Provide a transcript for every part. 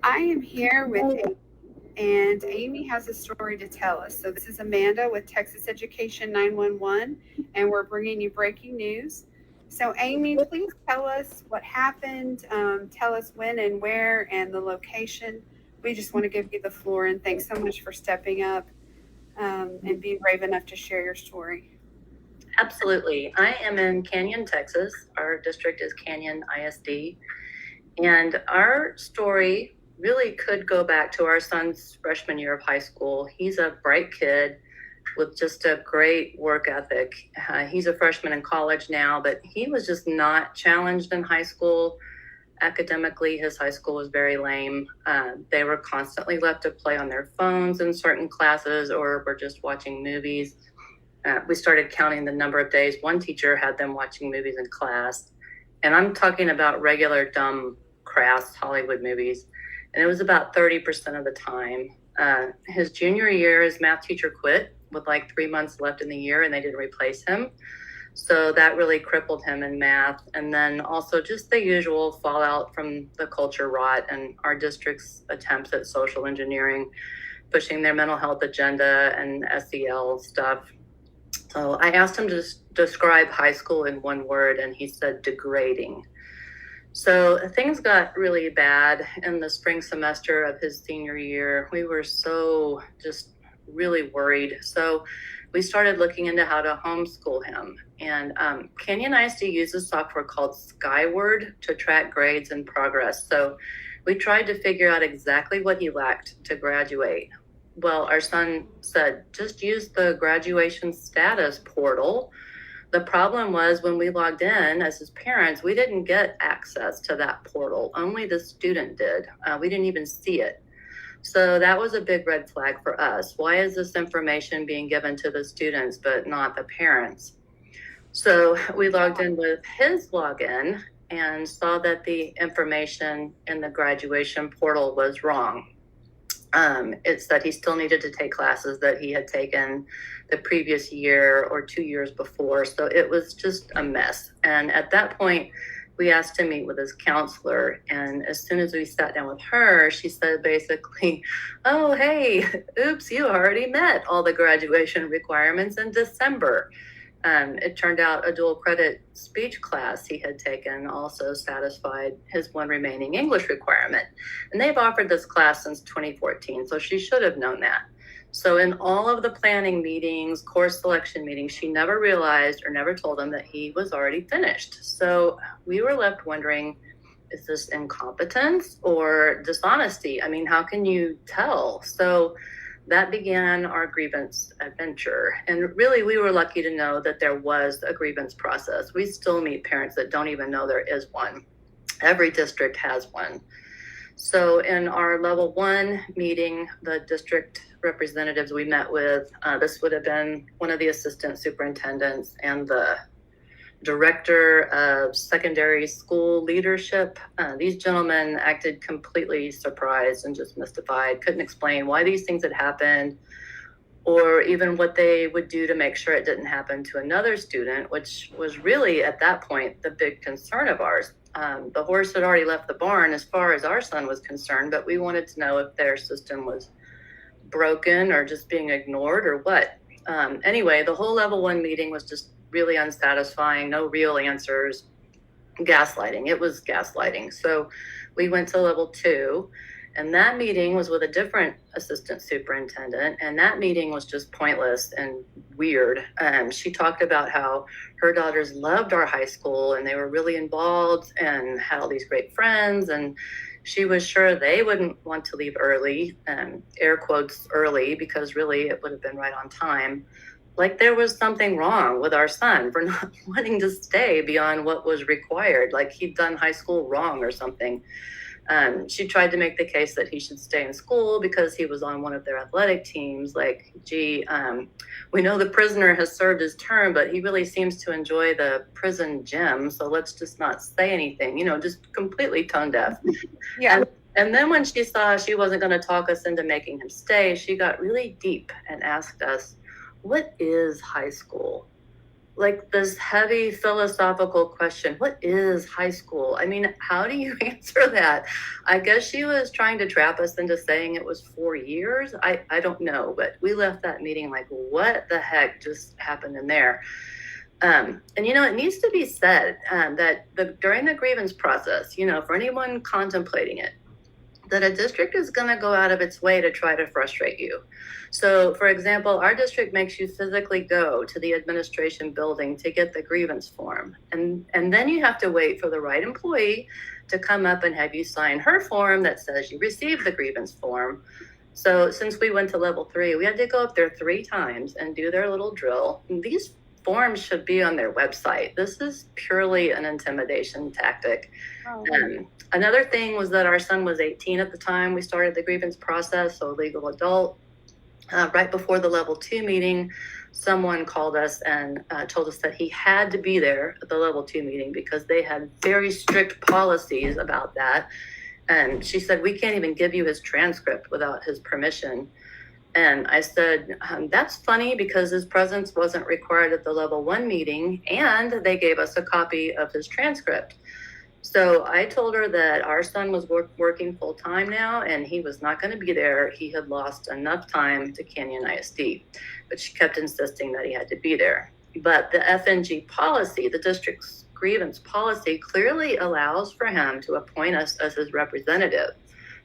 I am here with Amy, and Amy has a story to tell us. So, this is Amanda with Texas Education 911, and we're bringing you breaking news. So, Amy, please tell us what happened. Tell us when and where and the location. We just want to give you the floor, and thanks so much for stepping up and being brave enough to share your story. Absolutely. I am in Canyon, Texas. Our district is Canyon ISD. And our story really could go back to our son's freshman year of high school. He's a bright kid with just a great work ethic. He's a freshman in college now, but he was just not challenged in high school. Academically, his high school was very lame. They were constantly left to play on their phones in certain classes or were just watching movies. We started counting the number of days one teacher had them watching movies in class. And I'm talking about regular, dumb, crass Hollywood movies. And it was about 30% of the time. His junior year, his math teacher quit with like 3 months left in the year, and they didn't replace him. So that really crippled him in math. And then also just the usual fallout from the culture rot and our district's attempts at social engineering, pushing their mental health agenda and SEL stuff. So I asked him to describe high school in one word, and he said degrading. So things got really bad in the spring semester of his senior year. We were so just really worried. So we started looking into how to homeschool him. And Canyon ISD uses software called Skyward to track grades and progress. So we tried to figure out exactly what he lacked to graduate. Well, our son said, just use the graduation status portal. The problem was when we logged in as his parents, we didn't get access to that portal. Only the student did. We didn't even see it. So that was a big red flag for us. Why is this information being given to the students but not the parents? So we logged in with his login and saw that the information in the graduation portal was wrong. It said he still needed to take classes that he had taken the previous year or 2 years before. So it was just a mess. And at that point, we asked to meet with his counselor. And as soon as we sat down with her, she said basically, oh, hey, oops, you already met all the graduation requirements in December. It turned out a dual credit speech class he had taken also satisfied his one remaining English requirement. And they've offered this class since 2014, so she should have known that. So in all of the planning meetings, course selection meetings, she never realized or never told him that he was already finished. So we were left wondering, is this incompetence or dishonesty? I mean, how can you tell? So that began our grievance adventure. And really, we were lucky to know that there was a grievance process. We still meet parents that don't even know there is one. Every district has one. So in our level 1 meeting, the district representatives we met with, this would have been one of the assistant superintendents and the director of secondary school leadership. These gentlemen acted completely surprised and just mystified, couldn't explain why these things had happened or even what they would do to make sure it didn't happen to another student, which was really at that point the big concern of ours. The horse had already left the barn as far as our son was concerned, but we wanted to know if their system was broken or just being ignored or what. Anyway, the whole level 1 meeting was just really unsatisfying, no real answers, gaslighting. It was gaslighting. So we went to level 2, and that meeting was with a different assistant superintendent, and that meeting was just pointless and weird. She talked about how her daughters loved our high school and they were really involved and had all these great friends, and she was sure they wouldn't want to leave early, air quotes early, because really it would have been right on time. Like there was something wrong with our son for not wanting to stay beyond what was required, like he'd done high school wrong or something. She tried to make the case that he should stay in school because he was on one of their athletic teams. Like, gee, we know the prisoner has served his term, but he really seems to enjoy the prison gym. So let's just not say anything, just completely tone deaf. Yeah. And then when she saw she wasn't going to talk us into making him stay, she got really deep and asked us, what is high school? like this heavy philosophical question. What is high school? I mean, how do you answer that? I guess she was trying to trap us into saying it was 4 years. I don't know, but we left that meeting like, what the heck just happened in there? And, it needs to be said that during the grievance process, for anyone contemplating it, that a district is going to go out of its way to try to frustrate you. So, for example, our district makes you physically go to the administration building to get the grievance form. And then you have to wait for the right employee to come up and have you sign her form that says you received the grievance form. So since we went to level 3, we had to go up there 3 times and do their little drill. And these forms should be on their website. This is purely an intimidation tactic. Oh. Another thing was that our son was 18 at the time we started the grievance process, so a legal adult. Right before the level 2 meeting, someone called us and told us that he had to be there at the level 2 meeting because they had very strict policies about that. And she said, we can't even give you his transcript without his permission. And I said, that's funny because his presence wasn't required at the level 1 meeting, and they gave us a copy of his transcript. So I told her that our son was working full time now, and he was not going to be there. He had lost enough time to Canyon ISD, but she kept insisting that he had to be there. But the FNG policy, the district's grievance policy, clearly allows for him to appoint us as his representative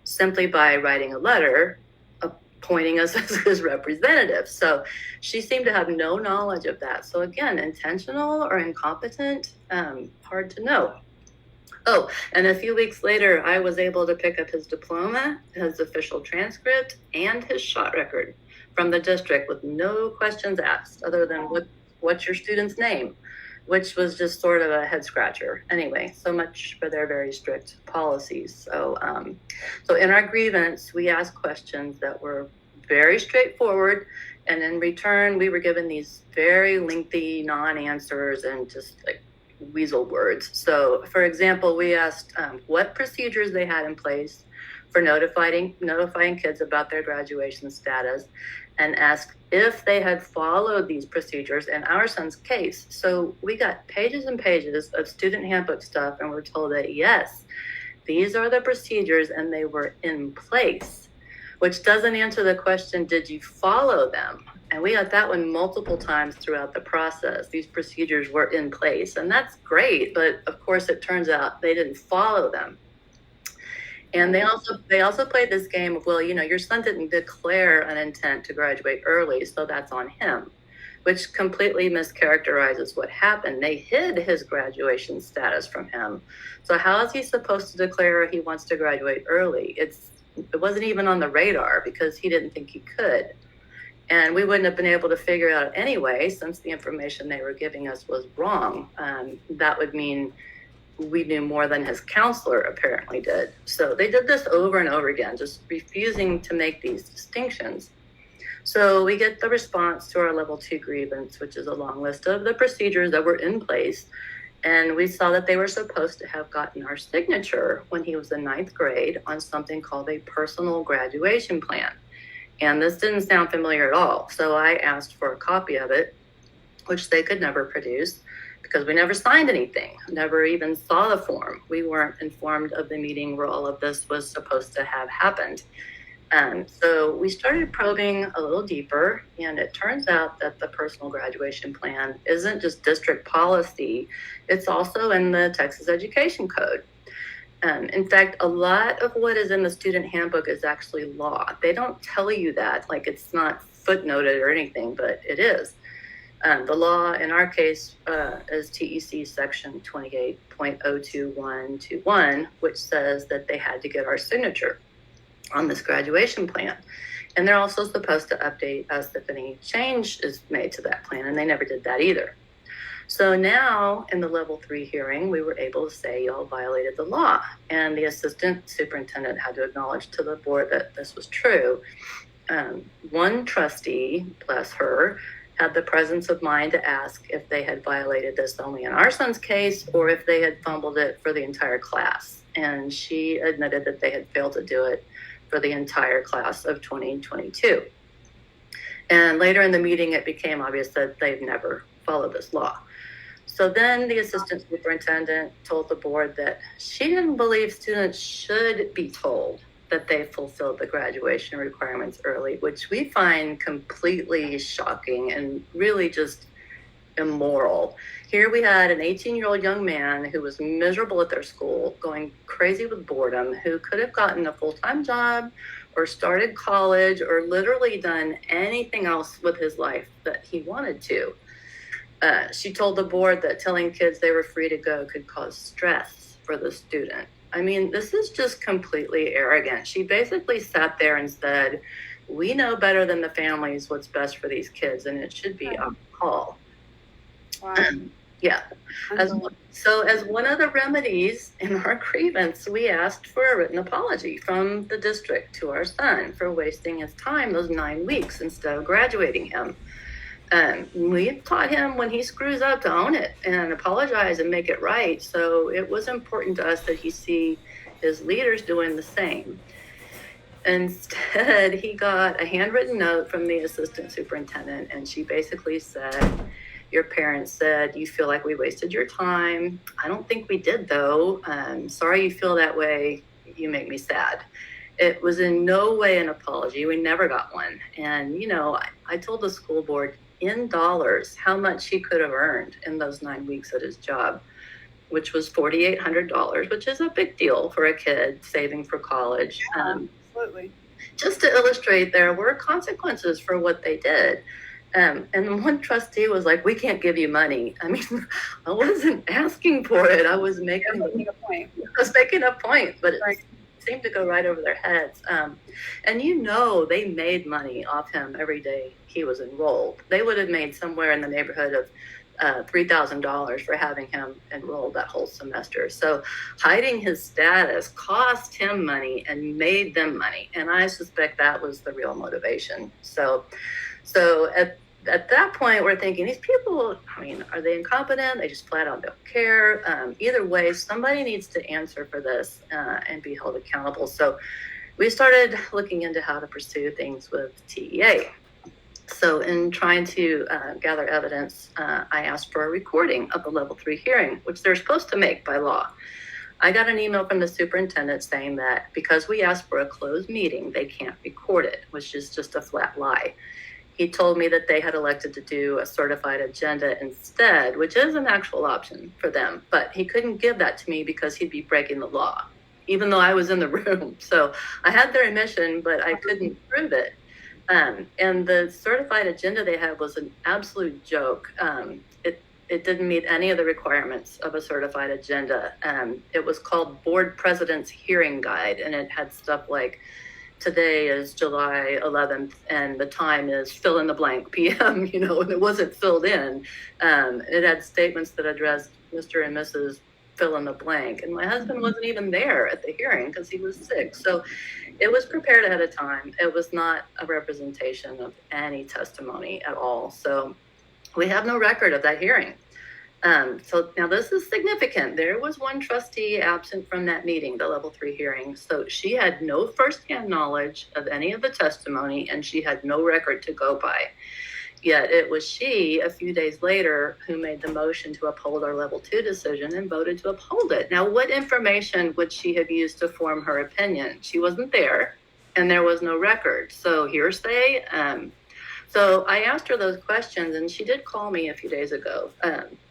simply by writing a letter appointing us as his representative. So she seemed to have no knowledge of that. So again, intentional or incompetent, hard to know. Oh, and a few weeks later, I was able to pick up his diploma, his official transcript, and his shot record from the district with no questions asked other than what's your student's name, which was just sort of a head scratcher. Anyway, so much for their very strict policies. So in our grievance, we asked questions that were very straightforward. And in return, we were given these very lengthy non-answers and just like weasel words. So, for example, we asked what procedures they had in place for notifying kids about their graduation status, and asked if they had followed these procedures in our son's case. So we got pages and pages of student handbook stuff, and we're told that yes, these are the procedures and they were in place, which doesn't answer the question, did you follow them? And we got that one multiple times throughout the process. These procedures were in place, and that's great. But of course, it turns out they didn't follow them. And they also played this game of, well, your son didn't declare an intent to graduate early, so that's on him, which completely mischaracterizes what happened. They hid his graduation status from him. So how is he supposed to declare he wants to graduate early? It wasn't even on the radar because he didn't think he could. And we wouldn't have been able to figure it out anyway, since the information they were giving us was wrong. That would mean we knew more than his counselor apparently did. So they did this over and over again, just refusing to make these distinctions. So we get the response to our level 2 grievance, which is a long list of the procedures that were in place. And we saw that they were supposed to have gotten our signature when he was in 9th grade on something called a personal graduation plan. And this didn't sound familiar at all. So I asked for a copy of it, which they could never produce because we never signed anything, never even saw the form. We weren't informed of the meeting where all of this was supposed to have happened. So we started probing a little deeper, and it turns out that the personal graduation plan isn't just district policy, it's also in the Texas Education Code. In fact, a lot of what is in the student handbook is actually law. They don't tell you that, like it's not footnoted or anything, but it is. The law in our case is TEC section 28.02121, which says that they had to get our signature on this graduation plan. And they're also supposed to update us if any change is made to that plan, and they never did that either. So now in the level 3 hearing, we were able to say y'all violated the law, and the assistant superintendent had to acknowledge to the board that this was true. One trustee, bless her, had the presence of mind to ask if they had violated this only in our son's case or if they had fumbled it for the entire class. And she admitted that they had failed to do it for the entire class of 2022. And later in the meeting, it became obvious that they've never followed this law. So then the assistant superintendent told the board that she didn't believe students should be told that they fulfilled the graduation requirements early, which we find completely shocking and really just immoral. Here we had an 18-year-old young man who was miserable at their school, going crazy with boredom, who could have gotten a full-time job or started college or literally done anything else with his life that he wanted to. She told the board that telling kids they were free to go could cause stress for the student. I mean, this is just completely arrogant. She basically sat there and said, we know better than the families what's best for these kids, and it should be our call. Wow. Yeah. So as one of the remedies in our grievance, we asked for a written apology from the district to our son for wasting his time those 9 weeks instead of graduating him. We taught him when he screws up to own it and apologize and make it right. So it was important to us that he see his leaders doing the same. Instead, he got a handwritten note from the assistant superintendent, and she basically said, your parents said you feel like we wasted your time. I don't think we did, though. Sorry you feel that way. You make me sad. It was in no way an apology. We never got one. And, you know, I told the school board in dollars how much he could have earned in those 9 weeks at his job, which was $4,800, which is a big deal for a kid saving for college. Yeah, absolutely. Just to illustrate, there were consequences for what they did. And one trustee was like, we can't give you money. I mean, I wasn't asking for it. I was making a point. But it seemed to go right over their heads. And you know, they made money off him every day he was enrolled. They would have made somewhere in the neighborhood of $3,000 for having him enrolled that whole semester. So hiding his status cost him money and made them money. And I suspect that was the real motivation. So at that point, we're thinking, these people, I mean, are they incompetent? They just flat out don't care. Either way, somebody needs to answer for this and be held accountable. So we started looking into how to pursue things with TEA. So in trying to gather evidence, I asked for a recording of the level 3 hearing, which they're supposed to make by law. I got an email from the superintendent saying that because we asked for a closed meeting, they can't record it, which is just a flat lie. He told me that they had elected to do a certified agenda instead, which is an actual option for them, but he couldn't give that to me because he'd be breaking the law, even though I was in the room. So I had their admission, but I couldn't prove it. And the certified agenda they had was an absolute joke. It didn't meet any of the requirements of a certified agenda. It was called Board President's Hearing Guide, and it had stuff like, today is July 11th, and the time is fill in the blank PM, you know, and it wasn't filled in. It had statements that addressed Mr. and Mrs. fill in the blank. And my husband wasn't even there at the hearing because he was sick. So it was prepared ahead of time. It was not a representation of any testimony at all. So we have no record of that hearing. So now this is significant. There was one trustee absent from that meeting, the level 3 hearing. So she had no firsthand knowledge of any of the testimony, and she had no record to go by. Yet it was she, a few days later, who made the motion to uphold our level 2 decision and voted to uphold it. Now, what information would she have used to form her opinion? She wasn't there, and there was no record. So hearsay. So I asked her those questions, and she did call me a few days ago.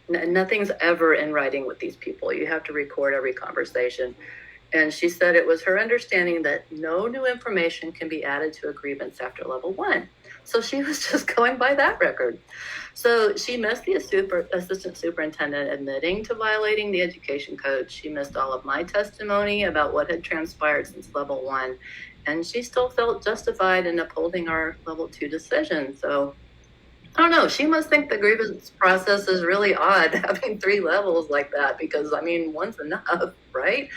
Nothing's ever in writing with these people. You have to record every conversation. And she said it was her understanding that no new information can be added to a grievance after level 1. So she was just going by that record. So she missed the assistant superintendent admitting to violating the education code. She missed all of my testimony about what had transpired since level 1. And she still felt justified in upholding our level 2 decision. So I don't know. She must think the grievance process is really odd having 3 levels like that, because I mean, one's enough, right?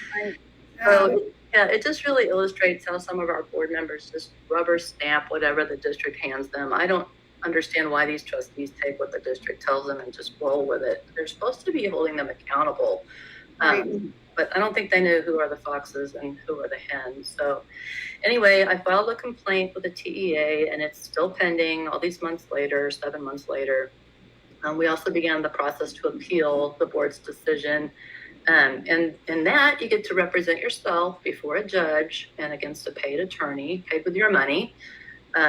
So yeah, it just really illustrates how some of our board members just rubber stamp whatever the district hands them. I don't understand why these trustees take what the district tells them and just roll with it. They're supposed to be holding them accountable. But I don't think they knew who are the foxes and who are the hens. So anyway, I filed a complaint with the TEA, and it's still pending all these months later, 7 months later. We also began the process to appeal the board's decision. And in that, you get to represent yourself before a judge and against a paid attorney, paid with your money,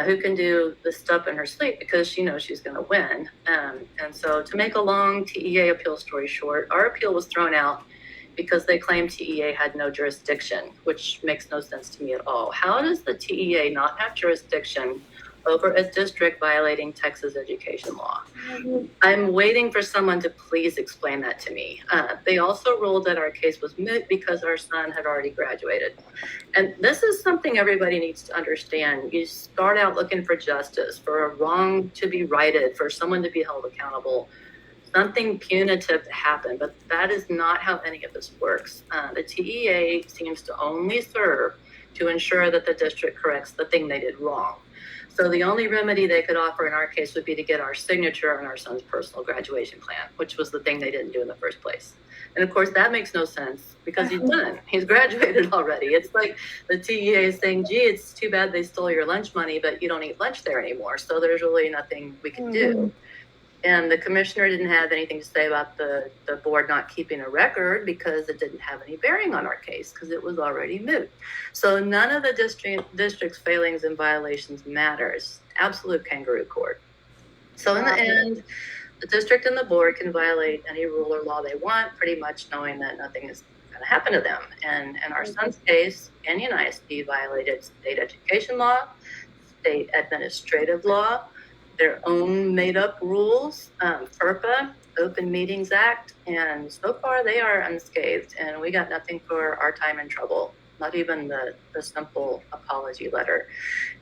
who can do this stuff in her sleep because she knows she's going to win. And so, to make a long TEA appeal story short, our appeal was thrown out because they claimed TEA had no jurisdiction, which makes no sense to me at all. How does the TEA not have jurisdiction over a district violating Texas education law? I'm waiting for someone to please explain that to me. They also ruled that our case was moot because our son had already graduated. And this is something everybody needs to understand. You start out looking for justice, for a wrong to be righted, for someone to be held accountable, something punitive to happen, but that is not how any of this works. The TEA seems to only serve to ensure that the district corrects the thing they did wrong. So the only remedy they could offer in our case would be to get our signature on our son's personal graduation plan, which was the thing they didn't do in the first place. And of course, that makes no sense because he's done. He's graduated already. It's like the TEA is saying, gee, it's too bad they stole your lunch money, but you don't eat lunch there anymore. So there's really nothing we can do. And the commissioner didn't have anything to say about the board not keeping a record because it didn't have any bearing on our case because it was already moot. So none of the district's failings and violations matters. Absolute kangaroo court. So in the end, the district and the board can violate any rule or law they want, pretty much knowing that nothing is going to happen to them. And in our son's case, Canyon ISD violated state education law, state administrative law, their own made-up rules, FERPA, Open Meetings Act, and so far they are unscathed, and we got nothing for our time and trouble, not even the simple apology letter.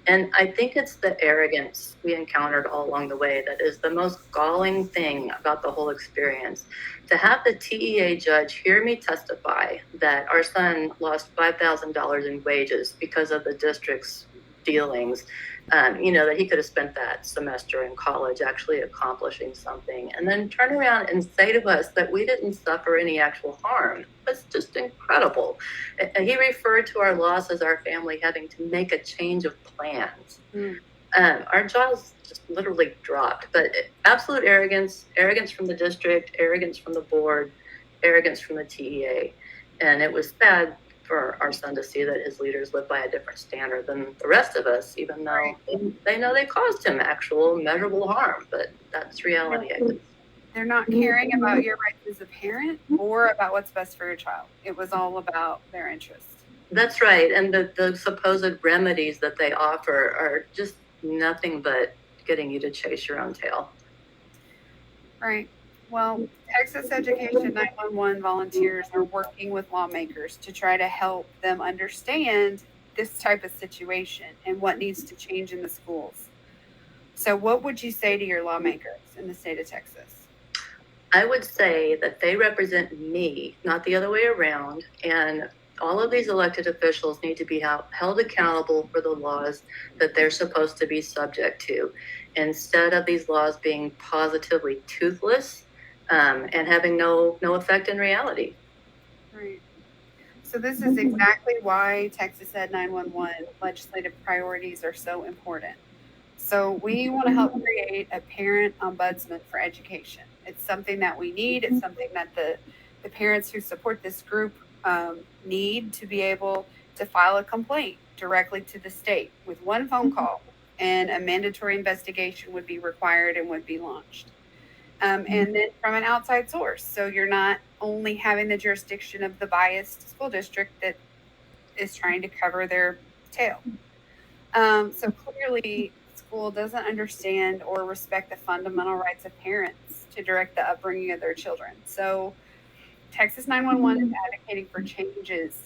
And I think it's the arrogance we encountered all along the way that is the most galling thing about the whole experience. To have the TEA judge hear me testify that our son lost $5,000 in wages because of the district's dealings, that he could have spent that semester in college actually accomplishing something, and then turn around and say to us that we didn't suffer any actual harm. That's just incredible. And he referred to our loss as our family having to make a change of plans. Our jaws just literally dropped, but absolute arrogance from the district, arrogance from the board, arrogance from the TEA. And it was sad for our son to see that his leaders live by a different standard than the rest of us, even though they know they caused him actual measurable harm. But that's reality, I guess. They're not caring about your rights as a parent or about what's best for your child. It was all about their interests. That's right. And the supposed remedies that they offer are just nothing but getting you to chase your own tail. Right. Well, Texas Education 911 volunteers are working with lawmakers to try to help them understand this type of situation and what needs to change in the schools. So what would you say to your lawmakers in the state of Texas? I would say that they represent me, not the other way around. And all of these elected officials need to be held accountable for the laws that they're supposed to be subject to, instead of these laws being positively toothless and having no effect in reality. Right. So this is exactly why Texas Ed 911 legislative priorities are so important. So we want to help create a parent ombudsman for education. It's something that we need. It's something that the parents who support this group need to be able to file a complaint directly to the state with one phone call, and a mandatory investigation would be required and would be launched. And then from an outside source. So you're not only having the jurisdiction of the biased school district that is trying to cover their tail. So clearly, school doesn't understand or respect the fundamental rights of parents to direct the upbringing of their children. So Texas 911 is advocating for changes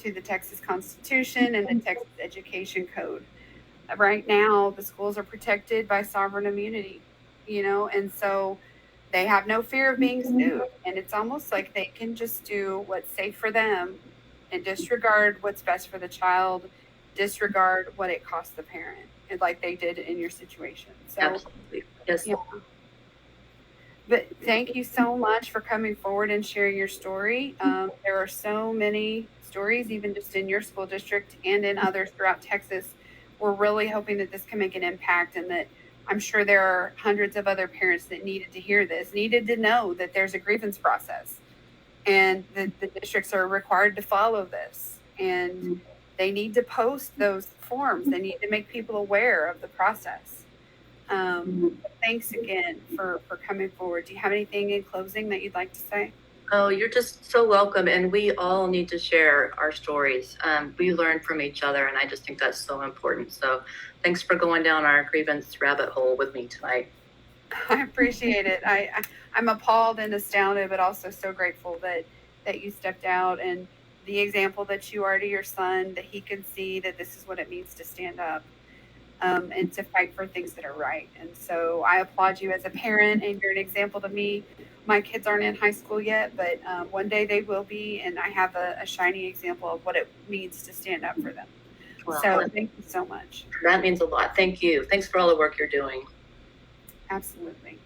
to the Texas Constitution and the Texas Education Code. Right now, the schools are protected by sovereign immunity, and so they have no fear of being sued. And it's almost like they can just do what's safe for them and disregard what's best for the child, disregard what it costs the parent, like they did in your situation. So, absolutely. Yes. Yeah. But thank you so much for coming forward and sharing your story. There are so many stories, even just in your school district and in others throughout Texas. We're really hoping that this can make an impact and that I'm sure there are hundreds of other parents that needed to hear this, needed to know that there's a grievance process, and the districts are required to follow this, and they need to post those forms. They need to make people aware of the process. Thanks again for coming forward. Do you have anything in closing that you'd like to say? Oh, you're just so welcome. And we all need to share our stories. We learn from each other, and I just think that's so important. So thanks for going down our grievance rabbit hole with me tonight. I appreciate it. I'm appalled and astounded, but also so grateful that you stepped out, and the example that you are to your son, that he can see that this is what it means to stand up, and to fight for things that are right. And so I applaud you as a parent, and you're an example to me. My kids aren't in high school yet, but one day they will be, and I have a shining example of what it means to stand up for them. Well, so thank you so much. That means a lot. Thank you. Thanks for all the work you're doing. Absolutely.